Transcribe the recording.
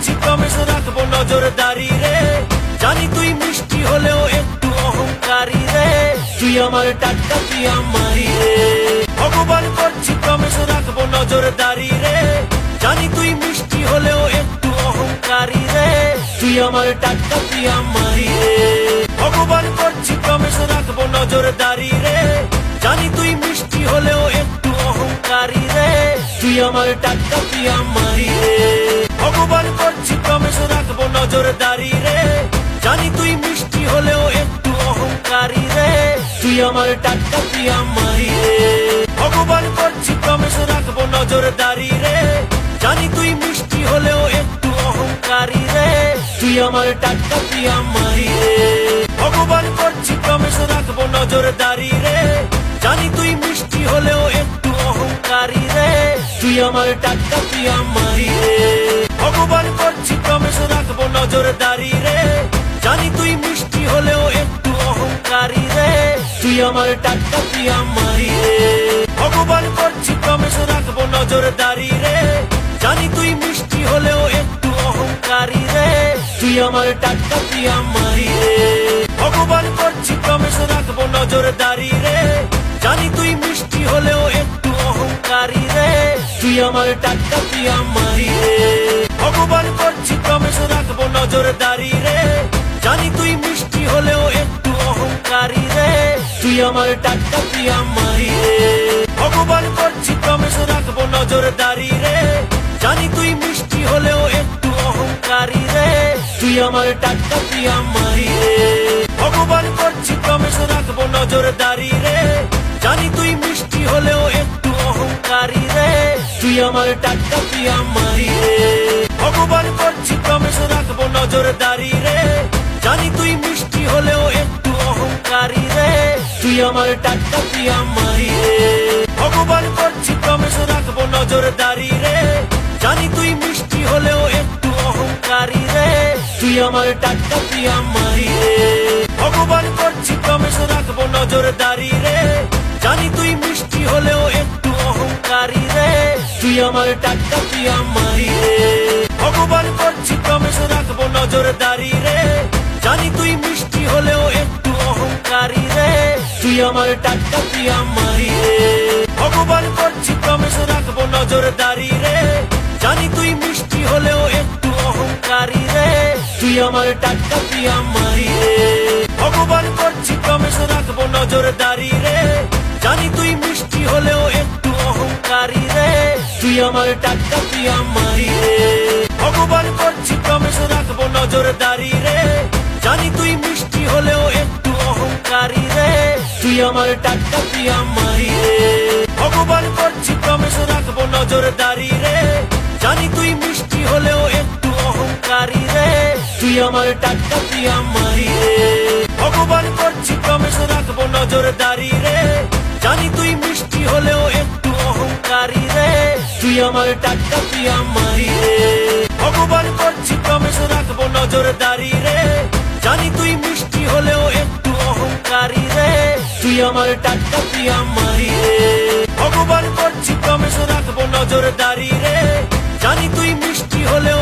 করছি প্রমিস রাখবো নজরদারি রে, জানি তুই মিষ্টি হলেও একটু অহংকারী রে, তুই আমার টাটকা তুই আমারই রে। ভগবান করছি প্রমিস রাখবো নজরদারি রে, জানি তুই মিষ্টি হলেও একটু অহংকারী রে, তুই আমার টাটকা তুই আমারই রে। ভগবান করছি প্রমিস রাখবো নজরদারি রে, জানি তুই মিষ্টি হলেও একটু অহংকারী রে, তুই আমার টাটকা তুই আমারই রে। ভগবান করছি প্রমিস রাখবো নজরদারি রে, জানি তুই মিষ্টি হলেও একটু অহংকারী রে, তুই আমার টাটকা তুই আমারই রে। ভগবান করছি প্রমিস রাখবো নজরদারি রে, জানি তুই মিষ্টি হলেও একটু অহংকারী রে, তুই আমার টাটকা তুই আমারই রে। ভগবান করছি প্রমিস রাখবো নজরদারি রে, জানি তুই মিষ্টি হলেও একটু অহংকারী রে, তুই আমার টাটকা তুই আমারই রে। ভগবান করছি প্রমিস রাখবো নজরদারি রে, জানি তুই মিষ্টি হলেও একটু অহংকারী রে, তুই আমার টাটকা তুই আমারই রে। ভগবান করছি প্রমিস রাখবো নজরদারি রে, জানি তুই মিষ্টি হলেও একটু অহংকারী রে, তুই আমার টাটকা তুই আমারই রে। ভগবান করছি প্রমিস রাখবো নজরদারি রে, জানি তুই মিষ্টি হলেও একটু অহংকারী রে, তুই আমার টাটকা তুই আমারই রে। ভগবান করছি প্রমিস রাখবো নজরদারি রে, জানি তুই মিষ্টি হলেও একটু অহংকারী রে, তুই আমার টাটকা তুই আমারই রে। ভগবান করছি প্রমিস রাখবো নজরদারি রে, জানি তুই মিষ্টি হলেও একটু অহংকারী রে, তুই আমার টাটকা তুই আমারই রে। ভগবান করছি প্রমিস রাখবো নজরদারি রে, জানি তুই মিষ্টি হলেও একটু অহংকারী রে, তুই আমার টাটকা তুই আমারই রে। ভগবান করছি প্রমিস রাখবো নজরদারি রে, জানি তুই মিষ্টি হলেও একটু অহংকারী রে, তুই আমার টাটকা তুই আমারই রে। ভগবান করছি প্রমিস রাখবো নজরদারি রে, জানি তুই মিষ্টি হলেও একটু অহংকারী রে, তুই আমার টাটকা তুই আমারই রে। ভগবান করছি প্রমিস রাখবো নজরদারি রে, জানি তুই মিষ্টি হলেও একটু অহংকারী রে, তুই আমার টাটকা তুই আমারই রে। ভগবান করছি প্রমিস রাখবো নজরদারি রে, জানি তুই মিষ্টি হলেও একটু অহংকারী রে, তুই আমার টাটকা তুই আমারই রে। ভগবান করছি প্রমিস রাখবো নজরদারি রে, জানি তুই মিষ্টি হলেও একটু অহংকারী রে, তুই আমার টাটকা তুই আমারই রে। ভগবান করছি প্রমিস রাখবো নজরদারি রে, জানি তুই মিষ্টি হলেও একটু অহংকারী রে, তুই আমার টাটকা তুই আমারই রে। ভগবান করছি প্রমিস রাখবো নজরদারি রে, জানি তুই মিষ্টি হলেও একটু অহংকারী রে, তুই আমার টাটকা তুই আমারই রে। ভগবান করছি প্রমিস রাখবো নজরদারি রে, জানি তুই মিষ্টি হলেও একটু অহংকারী রে, তুই আমার টাটকা তুই আমারই রে। ভগবান করছি প্রমিস রাখবো নজরদারি রে, জানি তুই মিষ্টি হলেও একটু অহংকারী রে, তুই আমার টাটকা তুই আমারই রে। ভগবান করছি প্রমিস রাখবো নজরদারি রে, জানি তুই মিষ্টি হলেও একটু অহংকারী রে, তুই আমার টাটকা তুই আমারই রে। ভগবান করছি প্রমিস রাখবো নজরদারি রে, জানি তুই মিষ্টি হলেও